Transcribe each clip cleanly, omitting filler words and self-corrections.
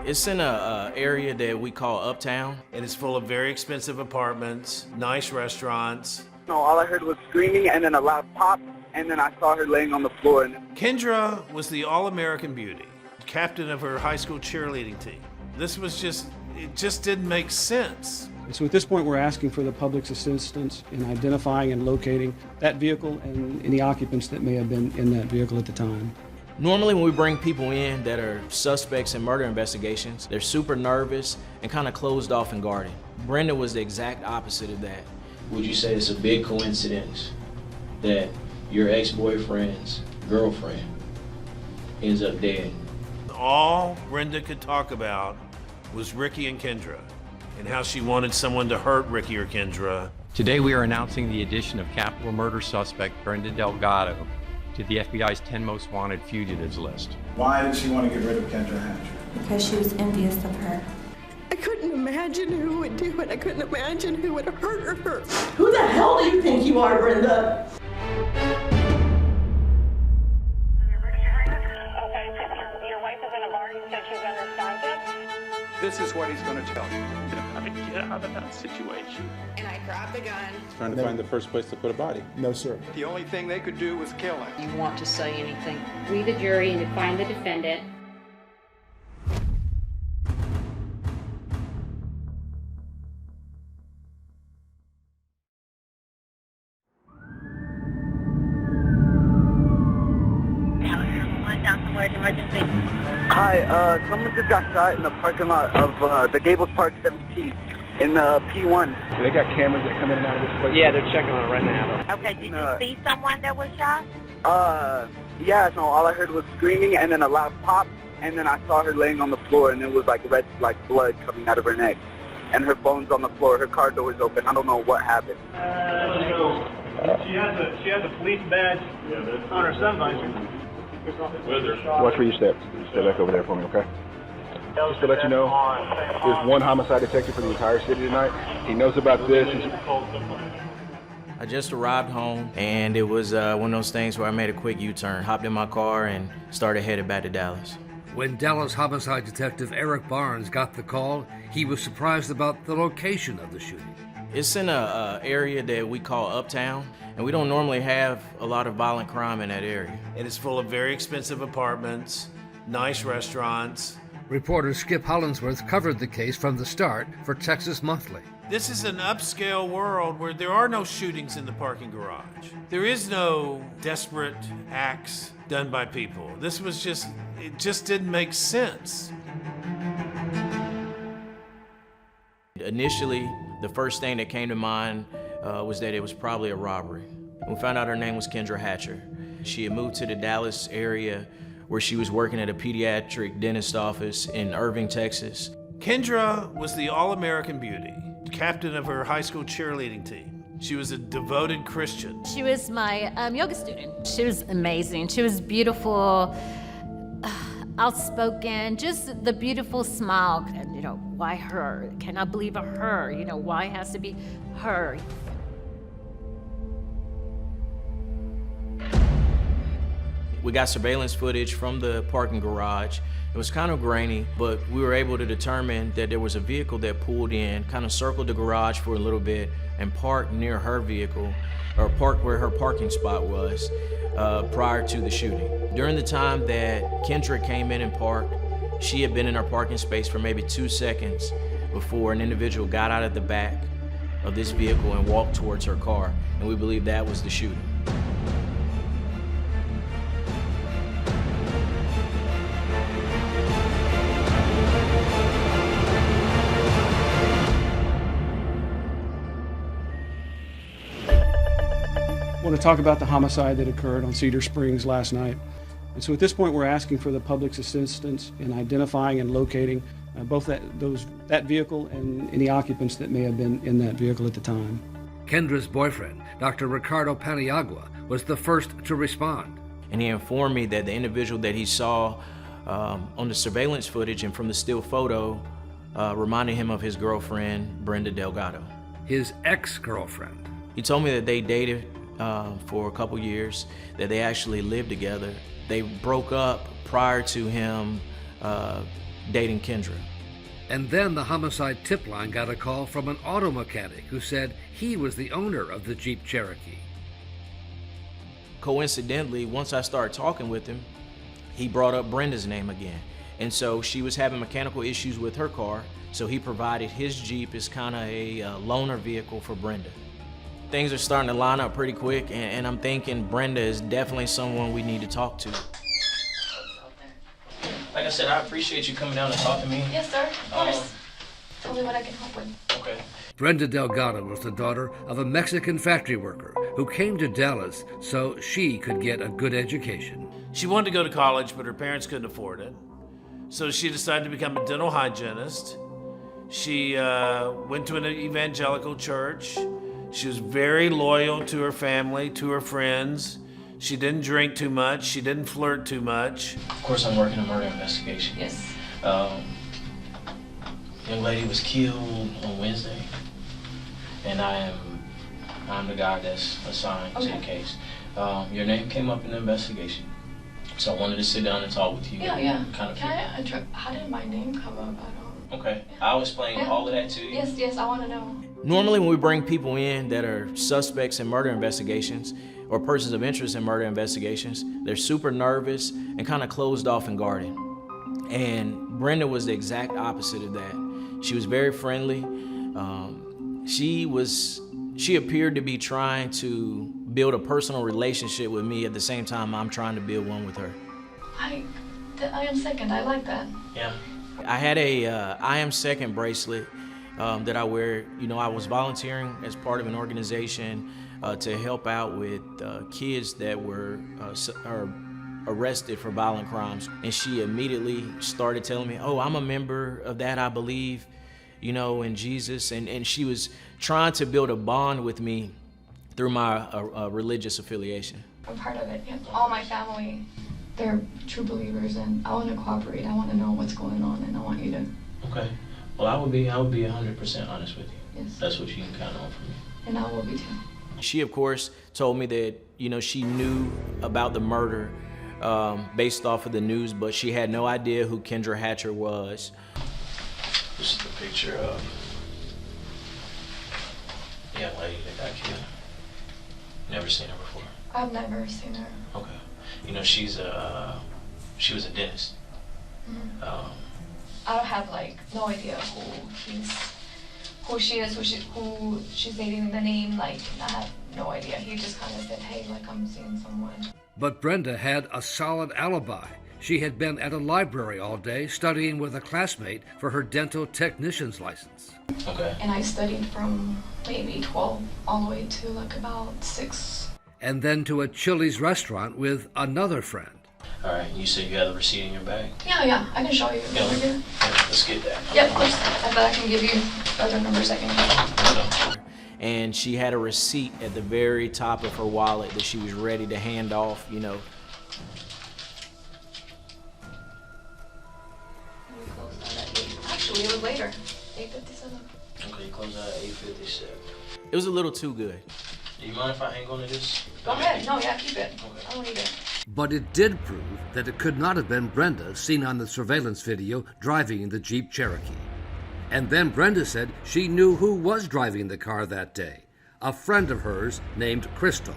It's in a area that we call Uptown. And it's full of very expensive apartments, nice restaurants. No, all I heard was screaming and then a loud pop, and then I saw her laying on the floor. Kendra was the all-American beauty, captain of her high school cheerleading team. It just didn't make sense. And so at this point, we're asking for the public's assistance in identifying and locating that vehicle and any occupants that may have been in that vehicle at the time. Normally when we bring people in that are suspects in murder investigations, they're super nervous and kind of closed off and guarded. Brenda was the exact opposite of that. Would you say it's a big coincidence that your ex-boyfriend's girlfriend ends up dead? All Brenda could talk about was Ricky and Kendra, and how she wanted someone to hurt Ricky or Kendra. Today we are announcing the addition of capital murder suspect Brenda Delgado to the FBI's 10 most wanted fugitives list. Why did she want to get rid of Kendra Hatcher? Because she was envious of her. I couldn't imagine who would do it. I couldn't imagine who would hurt her. Who the hell do you think you are, Brenda? Your wife is in a bar. You said she's unresponsive. This is what he's going to tell you. How to get out of that situation. And I grabbed the gun. Trying to find the first place to put a body. No, sir. The only thing they could do was kill him. You want to say anything? We, the jury, and to find the defendant. Hi, someone just got shot in the parking lot of the Gables Park 17 in P1. They got cameras that come in and out of this place? Yeah, they're checking on it right now. Okay, did you see someone that was shot? Yeah, no, all I heard was screaming and then a loud pop, and then I saw her laying on the floor, and it was like red, like blood coming out of her neck. And her bones on the floor, her car door was open. I don't know what happened. She has a police badge on her sun visor. Watch where you step. Step back over there for me, okay? Just to let you know, there's one homicide detective for the entire city tonight. He knows about this. I just arrived home, and it was one of those things where I made a quick U-turn, hopped in my car, and started headed back to Dallas. When Dallas homicide detective Eric Barnes got the call, he was surprised about the location of the shooting. It's in a area that we call Uptown, and we don't normally have a lot of violent crime in that area. And it's full of very expensive apartments, nice restaurants. Reporter Skip Hollinsworth covered the case from the start for Texas Monthly. This is an upscale world where there are no shootings in the parking garage. There is no desperate acts done by people. It just didn't make sense. Initially, the first thing that came to mind was that it was probably a robbery. We found out her name was Kendra Hatcher. She had moved to the Dallas area where she was working at a pediatric dentist office in Irving, Texas. Kendra was the all-American beauty, captain of her high school cheerleading team. She was a devoted Christian. She was my yoga student. She was amazing. She was beautiful, outspoken, just the beautiful smile. And, why her? Can I believe her? Why it has to be her? We got surveillance footage from the parking garage. It was kind of grainy, but we were able to determine that there was a vehicle that pulled in, kind of circled the garage for a little bit, and parked near her vehicle, or parked where her parking spot was, prior to the shooting. During the time that Kendra came in and parked, she had been in her parking space for maybe 2 seconds before an individual got out of the back of this vehicle and walked towards her car, and we believe that was the shooting. I want to talk about the homicide that occurred on Cedar Springs last night. And so at this point, we're asking for the public's assistance in identifying and locating both that vehicle and any occupants that may have been in that vehicle at the time. Kendra's boyfriend, Dr. Ricardo Paniagua, was the first to respond. And he informed me that the individual that he saw on the surveillance footage and from the still photo reminded him of his girlfriend, Brenda Delgado. His ex-girlfriend. He told me that they dated for a couple years, that they actually lived together. They broke up prior to him dating Kendra. And then the homicide tip line got a call from an auto mechanic who said he was the owner of the Jeep Cherokee. Coincidentally, once I started talking with him, he brought up Brenda's name again. And so she was having mechanical issues with her car, so he provided his Jeep as kind of a loaner vehicle for Brenda. Things are starting to line up pretty quick, and I'm thinking Brenda is definitely someone we need to talk to. Like I said, I appreciate you coming down to talk to me. Yes, sir. Of course. Tell me what I can help with. Okay. Brenda Delgado was the daughter of a Mexican factory worker who came to Dallas so she could get a good education. She wanted to go to college, but her parents couldn't afford it. So she decided to become a dental hygienist. She went to an evangelical church. She was very loyal to her family, to her friends. She didn't drink too much. She didn't flirt too much. Of course, I'm working a murder investigation. Yes. Young lady was killed on Wednesday, and I'm the guy that's assigned to the case. Your name came up in the investigation, so I wanted to sit down and talk with you. Yeah. Kind of. How did my name come up? I don't. Okay, I'll explain all of that to you. Yes, I want to know. Normally, when we bring people in that are suspects in murder investigations or persons of interest in murder investigations, they're super nervous and kind of closed off and guarded. And Brenda was the exact opposite of that. She was very friendly. She appeared to be trying to build a personal relationship with me at the same time I'm trying to build one with her. I am second. I like that. Yeah. I had a I am second bracelet that I wear. You know, I was volunteering as part of an organization to help out with kids that were arrested for violent crimes. And she immediately started telling me, oh, I'm a member of that, I believe, you know, in Jesus. And she was trying to build a bond with me through my religious affiliation. I'm part of it. Yeah. All my family, they're true believers, and I want to cooperate. I want to know what's going on, and I want you to. Okay. Well, I would be 100% honest with you. Yes. That's what you can count on from me. And I will be too. She, of course, told me that, you know, she knew about the murder based off of the news, but she had no idea who Kendra Hatcher was. This is the picture of the young lady that got killed. Never seen her before. I've never seen her. Okay. You know, she was a dentist. Mm-hmm. I don't have no idea who she is, who she's dating, the name, I have no idea. He just kind of said, hey, I'm seeing someone. But Brenda had a solid alibi. She had been at a library all day studying with a classmate for her dental technician's license. Okay. And I studied from maybe 12 all the way to about 6. And then to a Chili's restaurant with another friend. All right, you said you had the receipt in your bag? Yeah, I can show you. Yeah, let's get that. Yep, of course. I bet I can give you other numbers I can. And she had a receipt at the very top of her wallet that she was ready to hand off, you know. We closed out at 8. Actually, it was later. 8:57. Okay, you closed out at 8:57. It was a little too good. Do you mind if I hang on to this? Go ahead. No, yeah, keep it. Okay. I don't need it. But it did prove that it could not have been Brenda seen on the surveillance video driving the Jeep Cherokee. And then Brenda said she knew who was driving the car that day, a friend of hers named Crystal.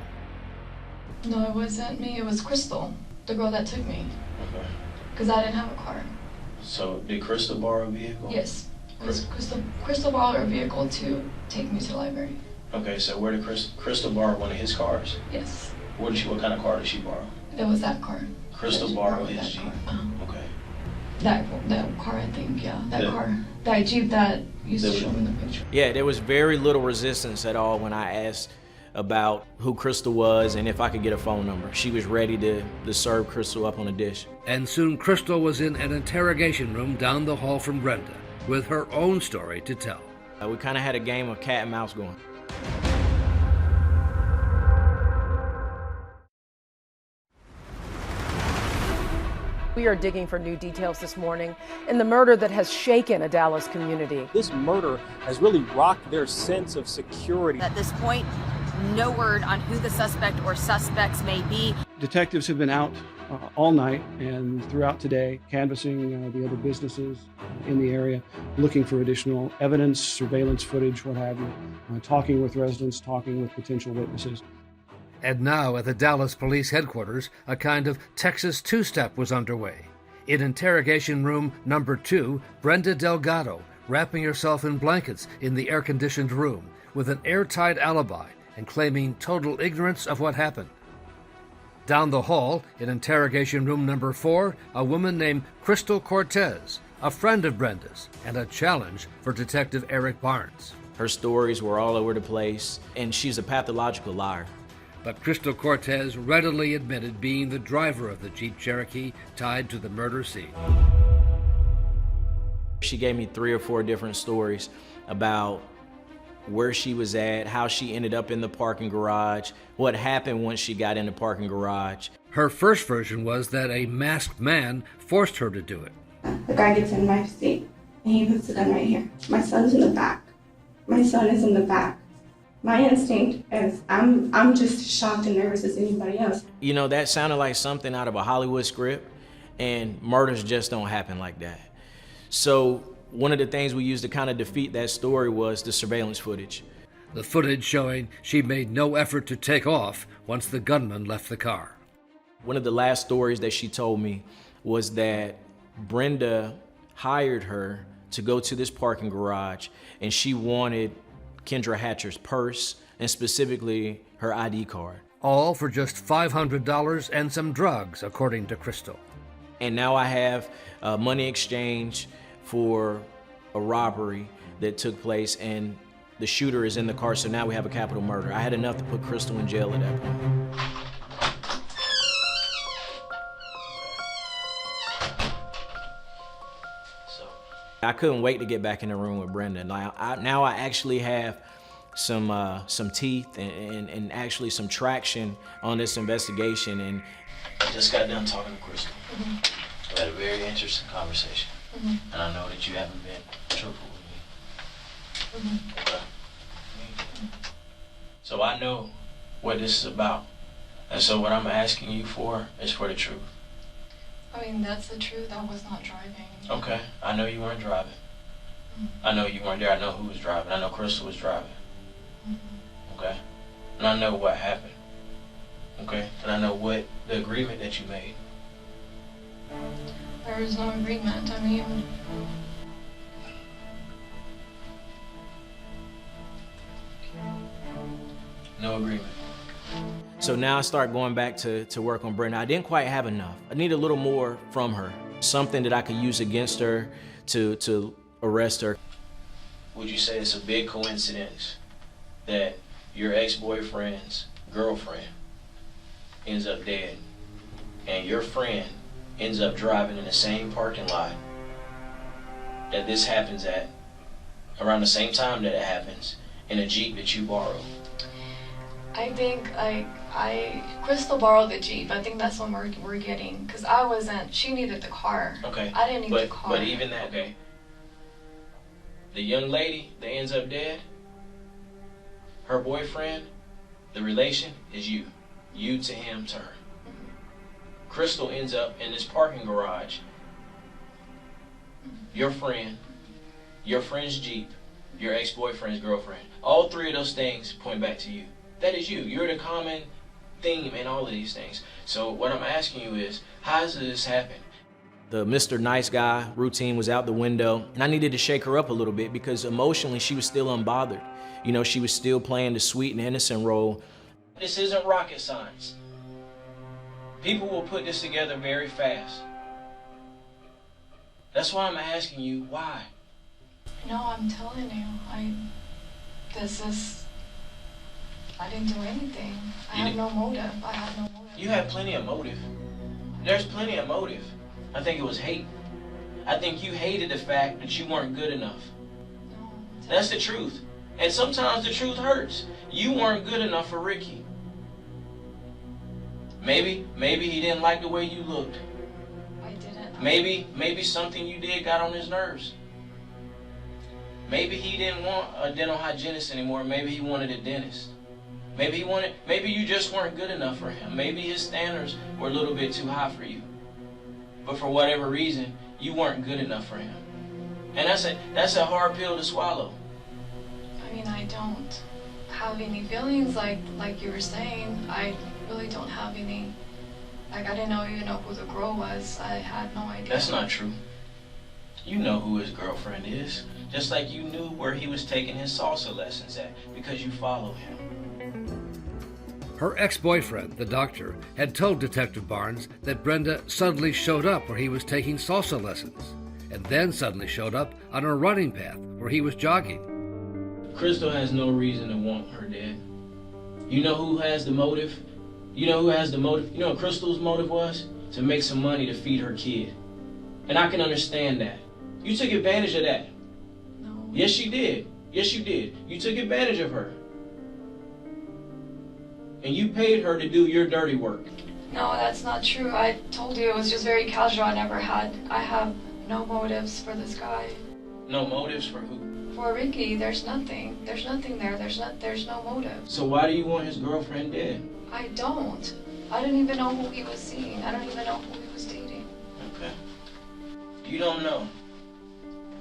No, it wasn't me. It was Crystal, the girl that took me. Okay. Because I didn't have a car. So did Crystal borrow a vehicle? Yes. It was Crystal borrowed her vehicle to take me to the library. Okay, so where did Crystal borrow one of his cars? Yes. What kind of car did she borrow? It was that car. Crystal borrowed his Jeep? Okay. That car, I think, yeah. That car. That Jeep that used to show me the picture. Yeah, there was very little resistance at all when I asked about who Crystal was and if I could get a phone number. She was ready to serve Crystal up on a dish. And soon Crystal was in an interrogation room down the hall from Brenda with her own story to tell. We kind of had a game of cat and mouse going. We are digging for new details this morning in the murder that has shaken a Dallas community. This murder has really rocked their sense of security. At this point, no word on who the suspect or suspects may be. Detectives have been out all night and throughout today, canvassing the other businesses in the area, looking for additional evidence, surveillance footage, what have you, talking with residents, talking with potential witnesses. And now at the Dallas Police Headquarters, a kind of Texas two-step was underway. In interrogation room number 2, Brenda Delgado, wrapping herself in blankets in the air-conditioned room with an airtight alibi and claiming total ignorance of what happened. Down the hall, in interrogation room number 4, a woman named Crystal Cortez, a friend of Brenda's, and a challenge for Detective Eric Barnes. Her stories were all over the place, and she's a pathological liar. But Crystal Cortez readily admitted being the driver of the Jeep Cherokee tied to the murder scene. She gave me 3 or 4 different stories about where she was at, how she ended up in the parking garage, what happened once she got in the parking garage. Her first version was that a masked man forced her to do it. The guy gets in my seat and he puts the gun right here. My son's in the back. My son is in the back. My instinct is I'm just shocked and nervous as anybody else. You know, that sounded like something out of a Hollywood script, and murders just don't happen like that. So one of the things we used to kind of defeat that story was the surveillance footage. The footage showing she made no effort to take off once the gunman left the car. One of the last stories that she told me was that Brenda hired her to go to this parking garage, and she wanted Kendra Hatcher's purse, and specifically her ID card. All for just $500 and some drugs, according to Crystal. And now I have money exchange for a robbery that took place, and the shooter is in the car, so now we have a capital murder. I had enough to put Crystal in jail at that point. I couldn't wait to get back in the room with Brenda. Now I actually have some teeth and actually some traction on this investigation. And I just got done talking to Crystal. Mm-hmm. We had a very interesting conversation. Mm-hmm. And I know that you haven't been truthful with me. Mm-hmm. Okay? Mm-hmm. So I know what this is about. And so what I'm asking you for is for the truth. I mean, that's the truth. I was not driving. Okay, I know you weren't driving. I know you weren't there. I know who was driving. I know Crystal was driving. Okay? And I know what happened. Okay? And I know what the agreement that you made. There was no agreement. I mean... No agreement. So now I start going back to work on Brenda. I didn't quite have enough. I need a little more from her. Something that I could use against her to arrest her. Would you say it's a big coincidence that your ex-boyfriend's girlfriend ends up dead and your friend ends up driving in the same parking lot that this happens at around the same time that it happens in a Jeep that you borrowed? I think Crystal borrowed the Jeep. I think that's what we're getting. Because I wasn't, she needed the car. Okay. I didn't need the car. But even that, okay. The young lady that ends up dead, her boyfriend, the relation is you. You to him, to her. Crystal ends up in this parking garage. Your friend, your friend's Jeep, your ex-boyfriend's girlfriend. All 3 of those things point back to you. That is you. You're the common theme in all of these things. So what I'm asking you is, how does this happen? The Mr. Nice Guy routine was out the window, and I needed to shake her up a little bit because emotionally she was still unbothered. You know, she was still playing the sweet and innocent role. This isn't rocket science. People will put this together very fast. That's why I'm asking you, why? No, I'm telling you, I didn't do anything. I had no motive. You had plenty of motive. There's plenty of motive. I think it was hate. I think you hated the fact that you weren't good enough. No. That's the truth. And sometimes the truth hurts. You weren't good enough for Ricky. Maybe he didn't like the way you looked. I didn't. Maybe something you did got on his nerves. Maybe he didn't want a dental hygienist anymore. Maybe he wanted a dentist. Maybe you just weren't good enough for him. Maybe his standards were a little bit too high for you. But for whatever reason, you weren't good enough for him. And that's a hard pill to swallow. I mean, I don't have any feelings like you were saying. I really don't have any. Like, I didn't even know who the girl was. I had no idea. That's not true. You know who his girlfriend is. Just like you knew where he was taking his salsa lessons at, because you follow him. Her ex-boyfriend, the doctor, had told Detective Barnes that Brenda suddenly showed up where he was taking salsa lessons, and then suddenly showed up on a running path where he was jogging. Crystal has no reason to want her dead. You know who has the motive? You know who has the motive? You know what Crystal's motive was? To make some money to feed her kid. And I can understand that. You took advantage of that. No. Yes, you did. Yes, you did. You took advantage of her. And you paid her to do your dirty work. No, that's not true. I told you it was just very casual. I have no motives for this guy. No motives for who? For Ricky, there's nothing. There's nothing there. There's no motive. So why do you want his girlfriend dead? I don't. I didn't even know who he was seeing. I don't even know who he was dating. Okay. You don't know.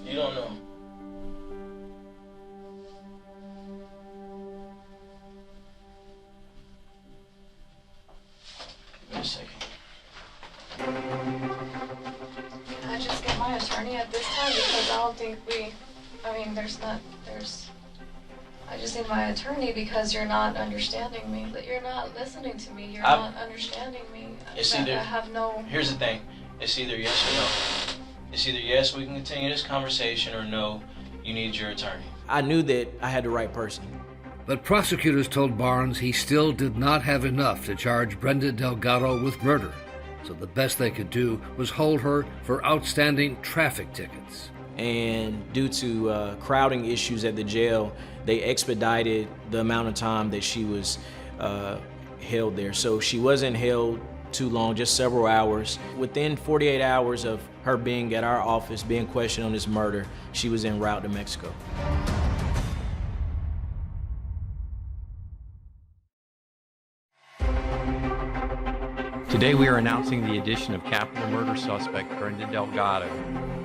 You don't know. Give me a second. Can I just get my attorney at this time? Because I don't think I just need my attorney because you're not understanding me. You're not listening to me. You're not understanding me. It's either, I have no... Here's the thing. It's either yes or no. It's either yes, we can continue this conversation, or no, you need your attorney. I knew that I had the right person. But prosecutors told Barnes he still did not have enough to charge Brenda Delgado with murder, so the best they could do was hold her for outstanding traffic tickets. And due to crowding issues at the jail, they expedited the amount of time that she was held there. So she wasn't held too long, just several hours. Within 48 hours of her being at our office, being questioned on this murder, she was en route to Mexico. Today we are announcing the addition of capital murder suspect Brenda Delgado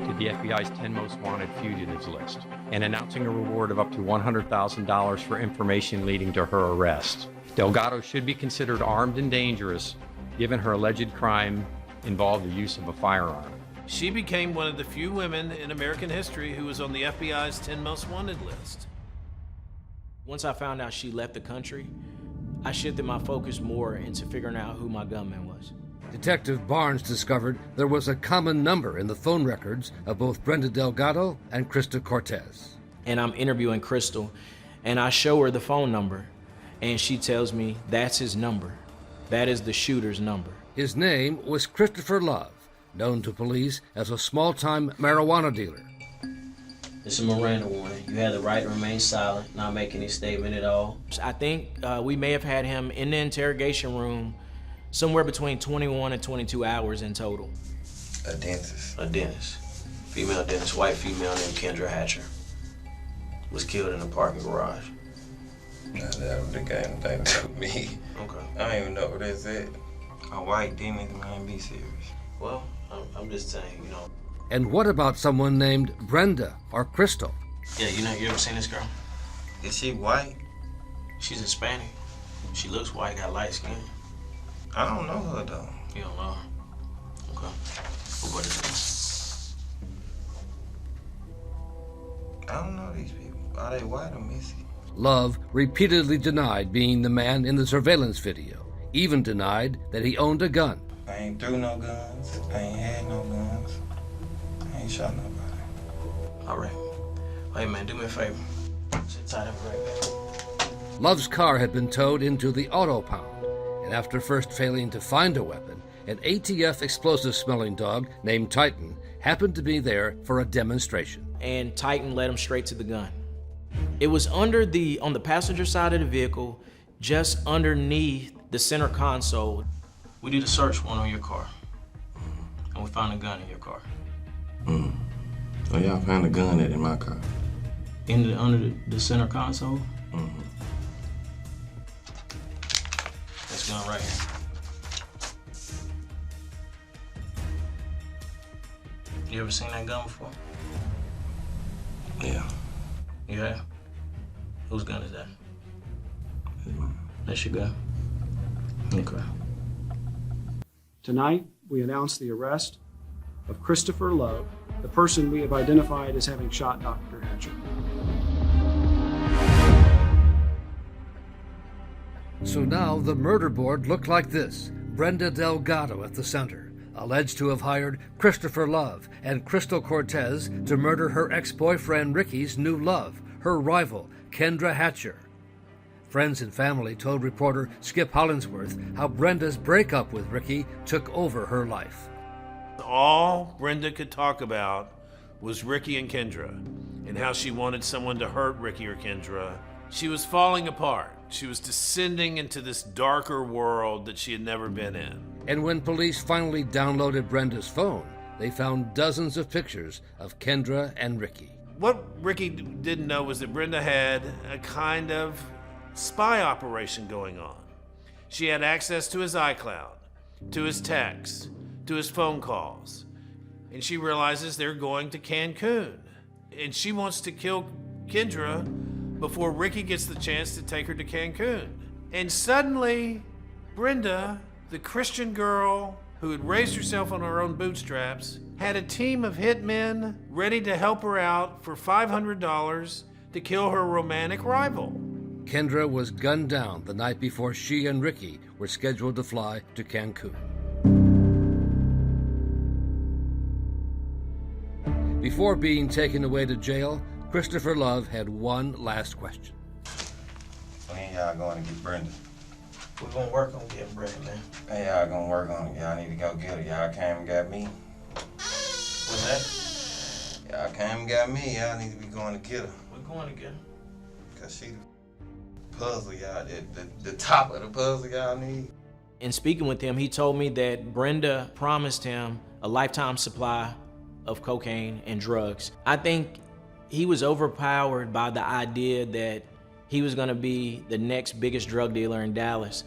to the FBI's 10 most wanted fugitives list, and announcing a reward of up to $100,000 for information leading to her arrest. Delgado should be considered armed and dangerous, given her alleged crime involved the use of a firearm. She became one of the few women in American history who was on the FBI's 10 most wanted list. Once I found out she left the country, I shifted my focus more into figuring out who my gunman was. Detective Barnes discovered there was a common number in the phone records of both Brenda Delgado and Krista Cortez. And I'm interviewing Crystal, and I show her the phone number, and she tells me that's his number. That is the shooter's number. His name was Kristopher Love, known to police as a small-time marijuana dealer. It's a Miranda warning. You have the right to remain silent, not make any statement at all. I think we may have had him in the interrogation room somewhere between 21 and 22 hours in total. A dentist? A dentist. Female dentist, white female named Kendra Hatcher. Was killed in a parking garage. Nah, that was the guy that took me. Okay. I don't even know what that's it. A white demon, man, be serious. Well, I'm just saying, you know. And what about someone named Brenda or Crystal? Yeah, you ever seen this girl? Is she white? She's Hispanic. She looks white, got light skin. I don't know her, though. You don't know her? Okay. Well, what is it? I don't know these people. Are they white or missy? Love repeatedly denied being the man in the surveillance video, even denied that he owned a gun. I ain't threw no guns. I ain't had no guns. I ain't shot nobody. All right. Hey, man, do me a favor. Sit tight, I'll be right back. Love's car had been towed into the auto pound, and after first failing to find a weapon, an ATF explosive-smelling dog named Titan happened to be there for a demonstration. And Titan led him straight to the gun. It was on the passenger side of the vehicle, just underneath the center console. We did a search warrant on your car, and we found a gun in your car. So y'all found a gun in my car? Under the center console? gun right here. You ever seen that gun before? Yeah. You have? Whose gun is that? That's your gun? Okay. Tonight, we announce the arrest of Kristopher Love, the person we have identified as having shot Dr. Hatcher. So now the murder board looked like this. Brenda Delgado at the center, alleged to have hired Kristopher Love and Crystal Cortez to murder her ex-boyfriend Ricky's new love, her rival, Kendra Hatcher. Friends and family told reporter Skip Hollingsworth how Brenda's breakup with Ricky took over her life. All Brenda could talk about was Ricky and Kendra, and how she wanted someone to hurt Ricky or Kendra. She was falling apart. She was descending into this darker world that she had never been in. And when police finally downloaded Brenda's phone, they found dozens of pictures of Kendra and Ricky. What Ricky didn't know was that Brenda had a kind of spy operation going on. She had access to his iCloud, to his texts, to his phone calls. And she realizes they're going to Cancun. And she wants to kill Kendra before Ricky gets the chance to take her to Cancun. And suddenly, Brenda, the Christian girl who had raised herself on her own bootstraps, had a team of hitmen ready to help her out for $500 to kill her romantic rival. Kendra was gunned down the night before she and Ricky were scheduled to fly to Cancun. Before being taken away to jail, Kristopher Love had one last question. When y'all going to get Brenda? We're gonna work on getting Brenda, man. Hey, y'all gonna work on it. Y'all need to go get her. Y'all came and got me. What's that? Y'all came and got me. Y'all need to be going to get her. We're going to get her. Cause she the puzzle y'all, the top of the puzzle y'all need. In speaking with him, he told me that Brenda promised him a lifetime supply of cocaine and drugs. I think he was overpowered by the idea that he was gonna be the next biggest drug dealer in Dallas.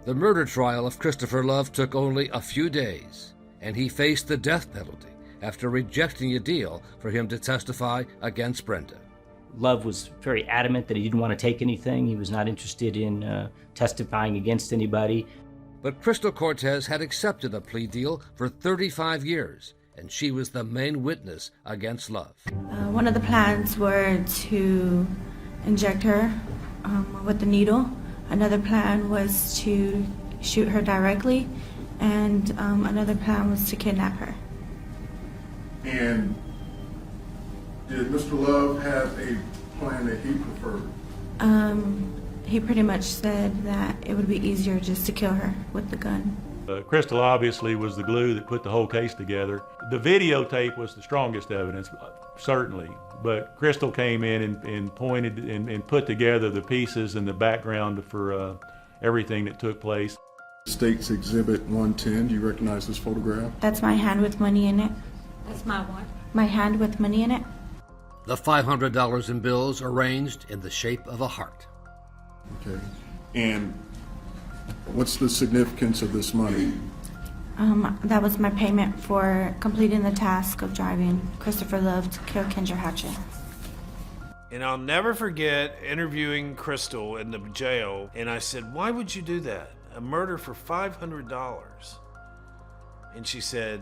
The murder trial of Kristopher Love took only a few days, and he faced the death penalty after rejecting a deal for him to testify against Brenda. Love was very adamant that he didn't want to take anything. He was not interested in testifying against anybody. But Crystal Cortez had accepted a plea deal for 35 years, and she was the main witness against Love. One of the plans were to inject her with the needle. Another plan was to shoot her directly, and another plan was to kidnap her. And did Mr. Love have a plan that he preferred? He pretty much said that it would be easier just to kill her with the gun. Crystal obviously was the glue that put the whole case together. The videotape was the strongest evidence, certainly, but Crystal came in and pointed and put together the pieces and the background for everything that took place. State's Exhibit 110, do you recognize this photograph? That's my hand with money in it. That's my what? My hand with money in it. The $500 in bills arranged in the shape of a heart. Okay. And what's the significance of this money? That was my payment for completing the task of driving Kristopher Love to kill Kendra Hatcher. And I'll never forget interviewing Crystal in the jail, and I said, "Why would you do that? A murder for $500? And she said,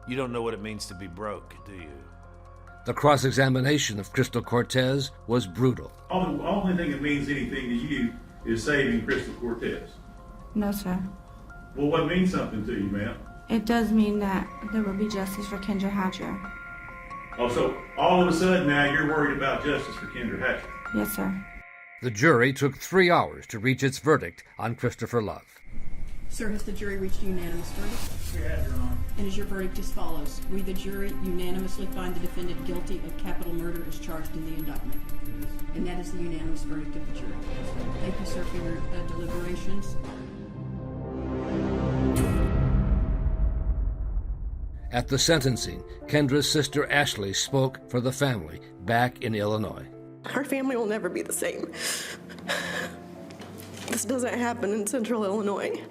"You don't know what it means to be broke, do you?" The cross-examination of Crystal Cortez was brutal. The only thing that means anything to you is saving Crystal Cortez. No, sir. Well, what means something to you, ma'am? It does mean that there will be justice for Kendra Hatcher. Oh, so all of a sudden now you're worried about justice for Kendra Hatcher? Yes, sir. The jury took 3 hours to reach its verdict on Kristopher Love. Sir, has the jury reached a unanimous verdict? We have, Your Honor. And is your verdict as follows? We, the jury, unanimously find the defendant guilty of capital murder as charged in the indictment. And that is the unanimous verdict of the jury. Thank you, sir, for your deliberations. At the sentencing, Kendra's sister Ashley spoke for the family back in Illinois. Our family will never be the same. This doesn't happen in Central Illinois.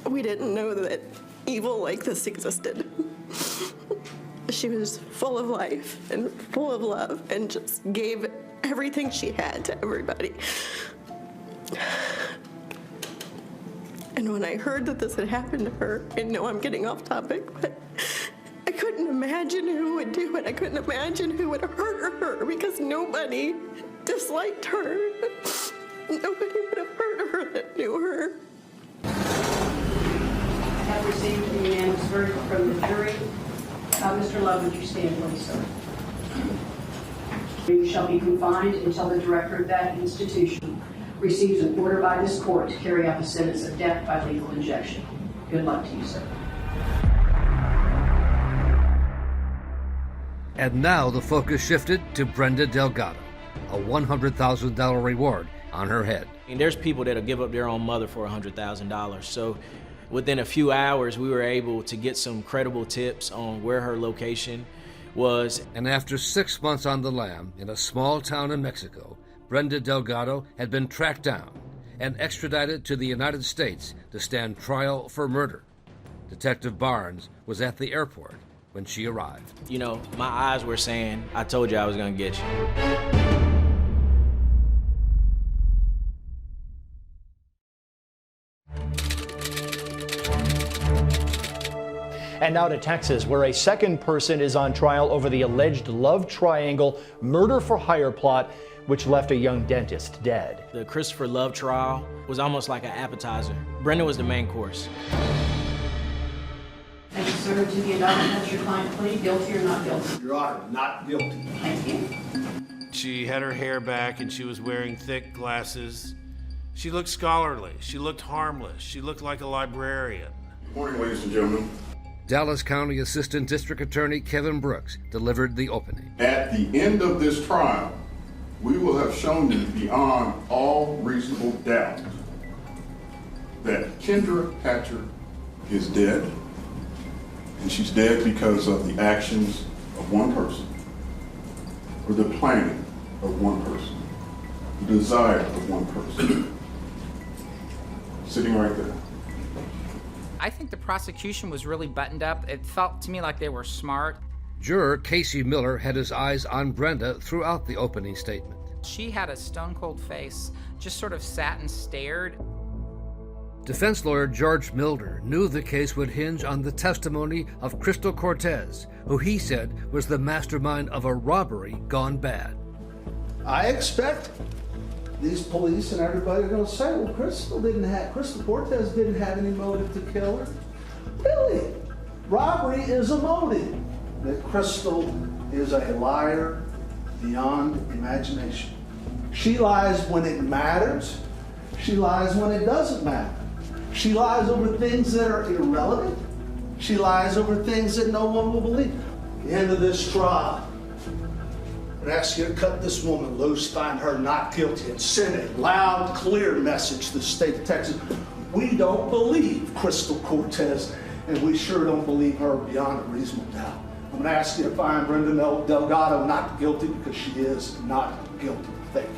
We didn't know that evil like this existed. She was full of life and full of love and just gave everything she had to everybody. And when I heard that this had happened to her, I know I'm getting off topic, but I couldn't imagine who would do it. I couldn't imagine who would hurt her because nobody disliked her. Nobody would have hurt her that knew her. I have received a unanimous verdict from the jury. Mr. Love, would you stand, please, sir? You shall be confined until the director of that institution receives an order by this court to carry out the sentence of death by lethal injection. Good luck to you, sir. And now the focus shifted to Brenda Delgado, a $100,000 reward on her head. And there's people that'll give up their own mother for $100,000. So within a few hours, we were able to get some credible tips on where her location was. And after 6 months on the lam in a small town in Mexico, Brenda Delgado had been tracked down and extradited to the United States to stand trial for murder. Detective Barnes was at the airport when she arrived. You know, my eyes were saying, I told you I was gonna get you. And now to Texas, where a second person is on trial over the alleged love triangle murder for hire plot, which left a young dentist dead. The Kristopher Love trial was almost like an appetizer. Brenda was the main course. Thank you, sir. To the indictment, has your client plead guilty or not guilty? Your Honor, not guilty. Thank you. She had her hair back and she was wearing thick glasses. She looked scholarly. She looked harmless. She looked like a librarian. Good morning, ladies and gentlemen. Dallas County Assistant District Attorney Kevin Brooks delivered the opening. At the end of this trial, we will have shown you beyond all reasonable doubt that Kendra Hatcher is dead, and she's dead because of the actions of one person, or the planning of one person, the desire of one person. Sitting right there. I think the prosecution was really buttoned up. It felt to me like they were smart. Juror Casey Miller had his eyes on Brenda throughout the opening statement. She had a stone-cold face, just sort of sat and stared. Defense lawyer George Milner knew the case would hinge on the testimony of Crystal Cortez, who he said was the mastermind of a robbery gone bad. I expect these police and everybody are going to say, well, Crystal Cortez didn't have any motive to kill her. Really? Robbery is a motive. That Crystal is a liar beyond imagination. She lies when it matters. She lies when it doesn't matter. She lies over things that are irrelevant. She lies over things that no one will believe. At the end of this trial, I ask you to cut this woman loose, find her not guilty, and send a loud, clear message to the state of Texas. We don't believe Crystal Cortez, and we sure don't believe her beyond a reasonable doubt. I'm going to ask you to find Brenda Delgado not guilty because she is not guilty. Thank you.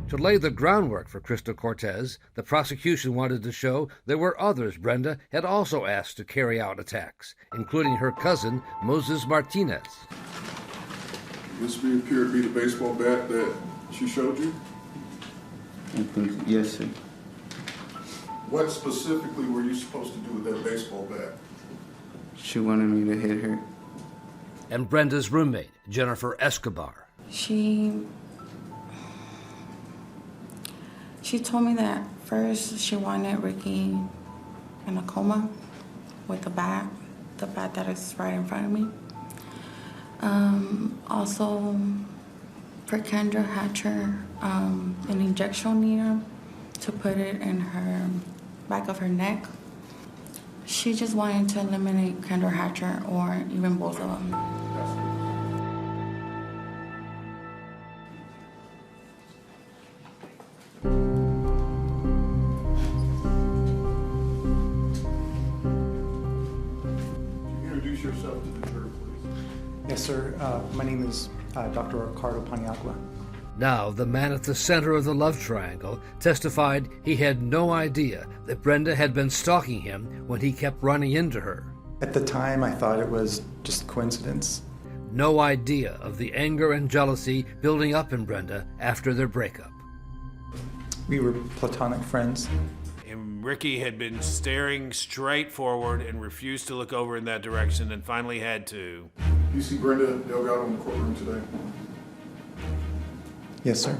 To lay the groundwork for Crystal Cortez, the prosecution wanted to show there were others Brenda had also asked to carry out attacks, including her cousin, Moses Martinez. This may appear to be the baseball bat that she showed you? Yes, sir. What specifically were you supposed to do with that baseball bat? She wanted me to hit her. And Brenda's roommate, Jennifer Escobar. She told me that first she wanted Ricky in a coma with the bat that is right in front of me. Also for Kendra Hatcher, an injection needle to put it in her back of her neck. She just wanted to eliminate Kendra Hatcher or even both of them. Introduce yourself to the jury, please. Yes, sir. My name is Dr. Ricardo Paniagua. Now, the man at the center of the love triangle testified he had no idea that Brenda had been stalking him when he kept running into her. At the time, I thought it was just coincidence. No idea of the anger and jealousy building up in Brenda after their breakup. We were platonic friends. And Ricky had been staring straight forward and refused to look over in that direction and finally had to. You see Brenda Delgado in the courtroom today? Yes, sir.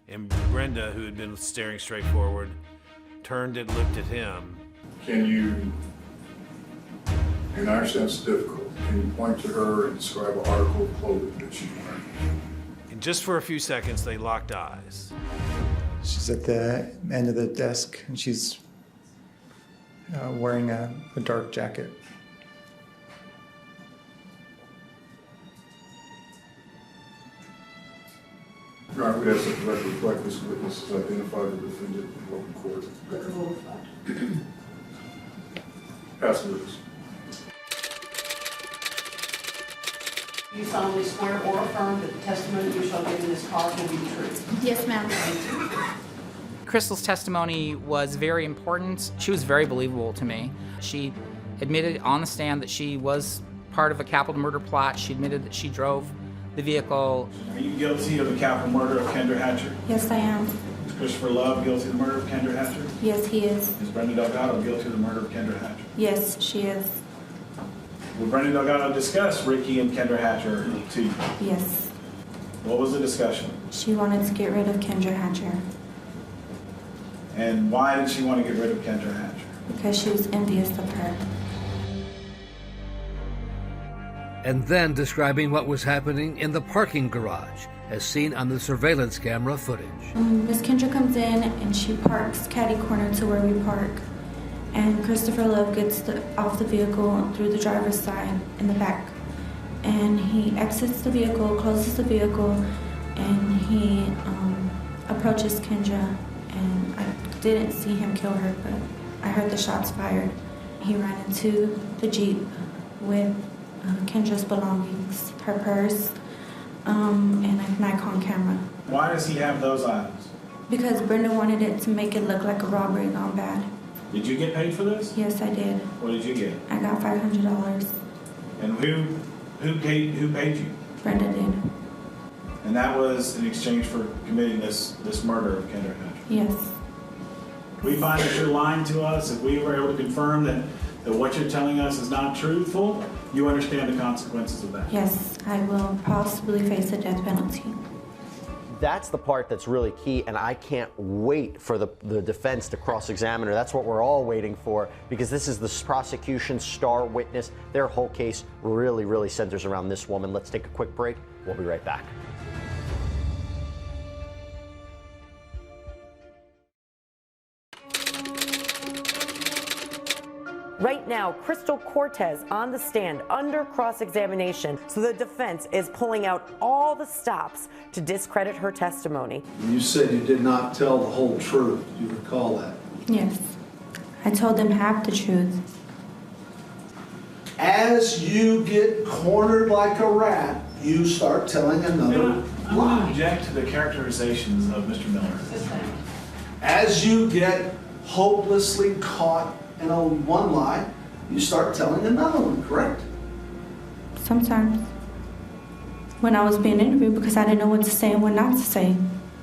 And Brenda, who had been staring straight forward, turned and looked at him. Can you, and I understand it's difficult, can you point to her and describe an article of clothing that she's wearing? And just for a few seconds, they locked eyes. She's at the end of the desk, and she's wearing a dark jacket. Your Honor, we have some record reflect this witness has identified the defendant in open court. Record will reflect. Pass the witness. You solemnly swear or affirm that the testimony you shall give in this cause will be the truth? Yes, ma'am. Crystal's testimony was very important. She was very believable to me. She admitted on the stand that she was part of a capital murder plot. She admitted that she drove the vehicle. Are you guilty of the capital murder of Kendra Hatcher? Yes, I am. Is Kristopher Love guilty of the murder of Kendra Hatcher? Yes, he is. Is Brenda Delgado guilty of the murder of Kendra Hatcher? Yes, she is. Will Brenda Delgado discuss Ricky and Kendra Hatcher to you? Yes. What was the discussion? She wanted to get rid of Kendra Hatcher And why did she want to get rid of Kendra Hatcher? because she was envious of her. And then describing what was happening in the parking garage, as seen on the surveillance camera footage. Miss Kendra comes in and she parks catty corner to where we park. And Kristopher Love gets off the vehicle through the driver's side in the back. And he exits the vehicle, closes the vehicle, and he approaches Kendra. And I didn't see him kill her, but I heard the shots fired. He ran into the Jeep with Kendra's belongings, her purse, and a Nikon camera. Why does he have those items? Because Brenda wanted it to make it look like a robbery gone bad. Did you get paid for this? Yes, I did. What did you get? I got $500. And who paid you? Brenda did. And that was in exchange for committing this murder of Kendra Hatcher. Yes. We find that you're lying to us. If we were able to confirm that what you're telling us is not truthful, you understand the consequences of that. Yes, I will possibly face a death penalty. That's the part that's really key, and I can't wait for the defense to cross-examine her. That's what we're all waiting for, because this is the prosecution's star witness. Their whole case really, really centers around this woman. Let's take a quick break. We'll be right back. Right now, Crystal Cortez on the stand under cross-examination, so the defense is pulling out all the stops to discredit her testimony. You said you did not tell the whole truth. Do you recall that? Yes. I told them half the truth. As you get cornered like a rat, you start telling another I'm going to object to the characterizations of Mr. Miller. As you get hopelessly caught in one lie, you start telling another one, correct? Sometimes. When I was being interviewed because I didn't know what to say and what not to say.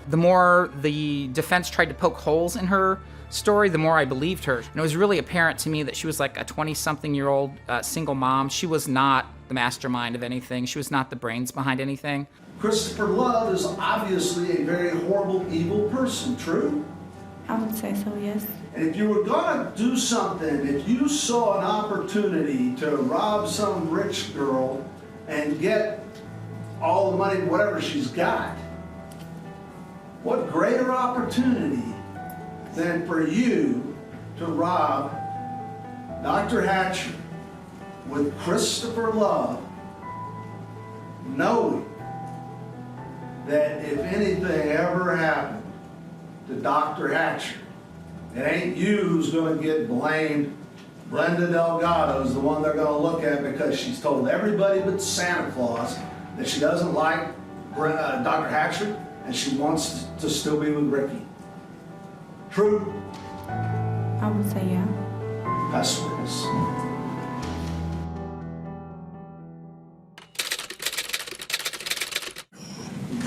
The more the defense tried to poke holes in her story, the more I believed her. And it was really apparent to me that she was like a 20-something-year-old single mom. She was not the mastermind of anything. She was not the brains behind anything. Kristopher Love is obviously a very horrible, evil person, true? I would say so, yes. And if you were gonna do something, if you saw an opportunity to rob some rich girl and get all the money, whatever she's got, what greater opportunity than for you to rob Dr. Hatcher with Kristopher Love, knowing that if anything ever happened to Dr. Hatcher, it ain't you who's going to get blamed. Brenda Delgado is the one they're going to look at because she's told everybody but Santa Claus that she doesn't like Dr. Hatcher, and she wants to still be with Ricky. True? I would say yeah. That's the witness.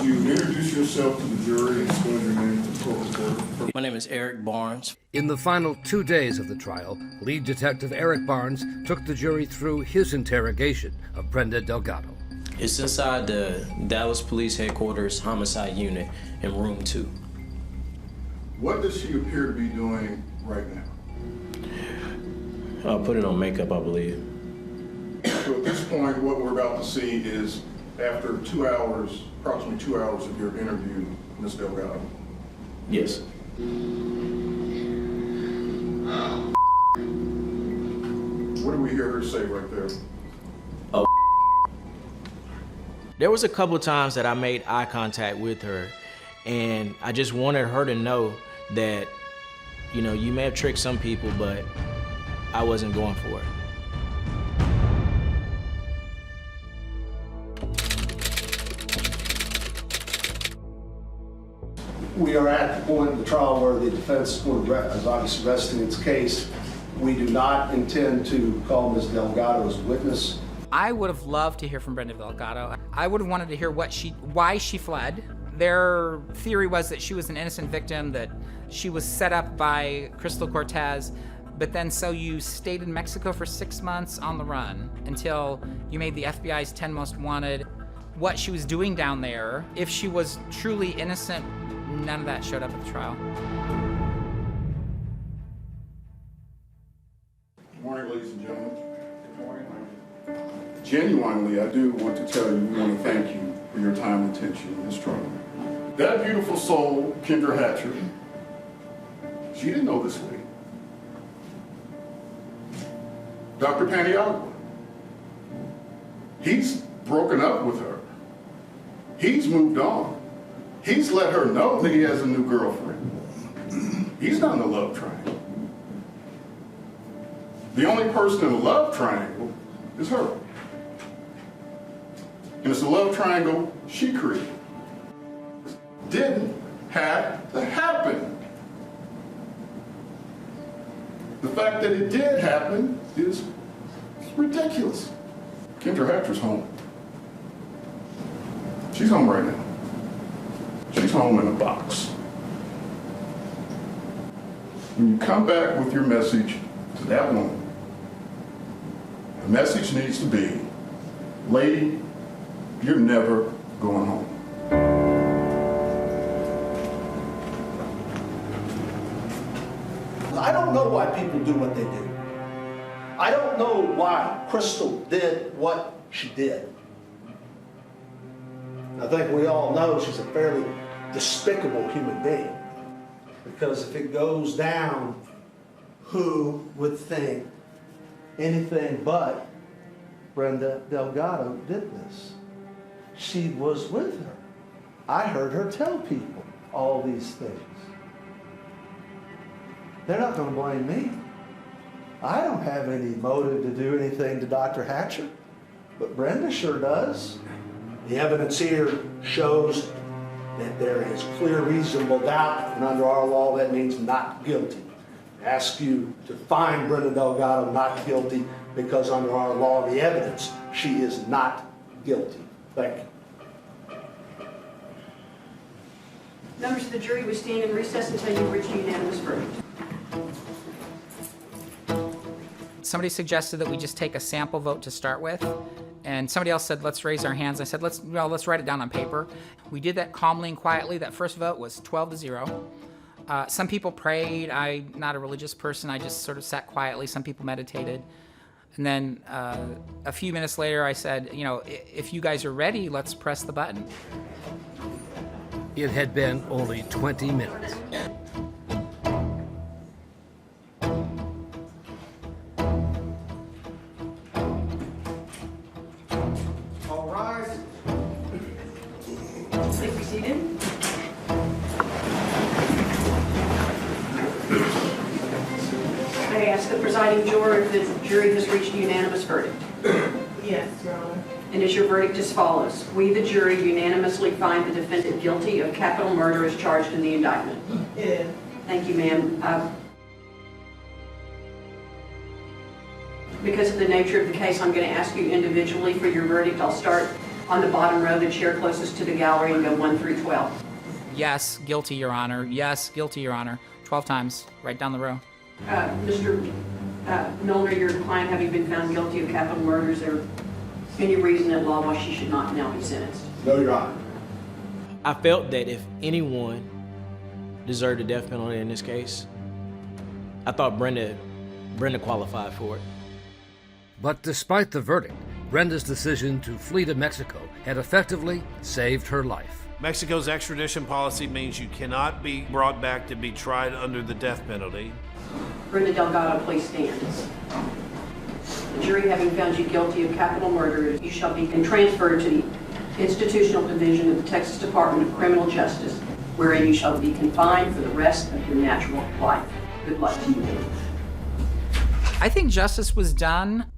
You introduce yourself to the jury and spell your name to the court reporter. My name is Eric Barnes. In the final 2 days of the trial, lead detective Eric Barnes took the jury through his interrogation of Brenda Delgado. It's inside the Dallas Police Headquarters Homicide Unit in room 2. What does she appear to be doing right now? I'll put it on makeup, I believe. So at this point, what we're about to see is after 2 hours, approximately 2 hours of your interview, Ms. Delgado. Yes. What do we hear her say right there? Oh. There was a couple times that I made eye contact with her, and I just wanted her to know that, you know, you may have tricked some people, but I wasn't going for it. We are at the point in the trial where the defense is obviously resting its case. We do not intend to call Ms. Delgado as a witness. I would have loved to hear from Brenda Delgado. I would have wanted to hear why she fled. Their theory was that she was an innocent victim, that she was set up by Crystal Cortez, but then so you stayed in Mexico for 6 months on the run until you made the FBI's 10 Most Wanted. What she was doing down there, if she was truly innocent, none of that showed up at the trial. Good morning, ladies and gentlemen. Good morning. Genuinely, I do want to tell you, we want to thank you for your time and attention in this trial. That beautiful soul, Kendra Hatcher, she didn't know this lady. Dr. Paniagua, he's broken up with her. He's moved on. He's let her know that he has a new girlfriend. He's not in the love triangle. The only person in the love triangle is her. And it's a love triangle she created. Didn't have to happen. The fact that it did happen is ridiculous. Kendra Hatcher's home. She's home right now. She's home in a box. When you come back with your message to that woman, the message needs to be, lady, you're never going home. I don't know why people do what they do. I don't know why Crystal did what she did. I think we all know she's a fairly despicable human being. Because if it goes down, who would think anything but Brenda Delgado did this? She was with her. I heard her tell people all these things. They're not going to blame me. I don't have any motive to do anything to Dr. Hatcher, but Brenda sure does. The evidence here shows that there is clear reasonable doubt, and under our law that means not guilty. I ask you to find Brenda Delgado not guilty because under our law of the evidence, she is not guilty. Thank you. Members of the jury, we stand in recess until you reach a unanimous verdict. Somebody suggested that we just take a sample vote to start with, and somebody else said, let's raise our hands. I said, let's write it down on paper. We did that calmly and quietly. That first vote was 12-0. Some people prayed. I'm not a religious person. I just sort of sat quietly. Some people meditated. And then a few minutes later, I said, you know, if you guys are ready, let's press the button. It had been only 20 minutes. All rise. Please be seated. I ask the presiding juror if the jury has reached a unanimous verdict. Yes, Your Honor. And is your verdict as follows? We, the jury, unanimously find the defendant guilty of capital murder as charged in the indictment. It is. Thank you, ma'am. Because of the nature of the case, I'm going to ask you individually for your verdict. I'll start on the bottom row, the chair closest to the gallery, and go 1 through 12. Yes, guilty, Your Honor. Yes, guilty, Your Honor. 12 times, right down the row. Mr. Milner, your client having been found guilty of capital murder, is there any reason in law why she should not now be sentenced? No, Your Honor. I felt that if anyone deserved a death penalty in this case, I thought Brenda qualified for it. But despite the verdict, Brenda's decision to flee to Mexico had effectively saved her life. Mexico's extradition policy means you cannot be brought back to be tried under the death penalty. Brenda Delgado, please stand. The jury having found you guilty of capital murder, you shall be transferred to the Institutional Division of the Texas Department of Criminal Justice, wherein you shall be confined for the rest of your natural life. Good luck to you. I think justice was done.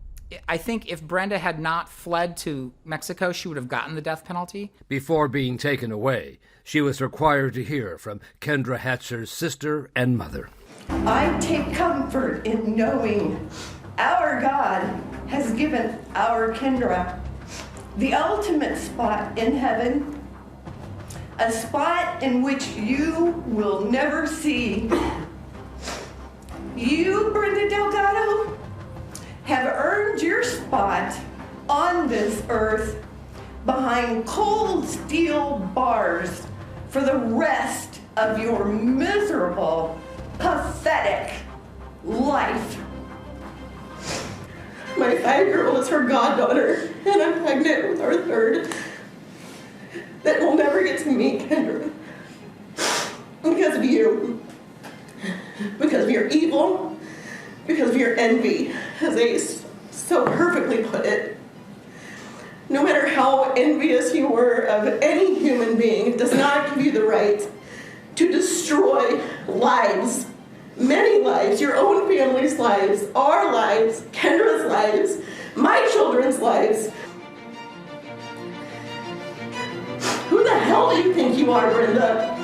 I think if Brenda had not fled to Mexico, she would have gotten the death penalty. Before being taken away, she was required to hear from Kendra Hatcher's sister and mother. I take comfort in knowing our God has given our Kendra the ultimate spot in heaven, a spot in which you will never see. You, Brenda Delgado, have earned your spot on this earth behind cold steel bars for the rest of your miserable, pathetic life. My 5-year-old is her goddaughter, and I'm pregnant with our third that will never get to meet Kendra because of you, because of your evil, because of your envy, as they so perfectly put it. No matter how envious you were of any human being, it does not give you the right to destroy lives, many lives, your own family's lives, our lives, Kendra's lives, my children's lives. Who the hell do you think you are, Brenda?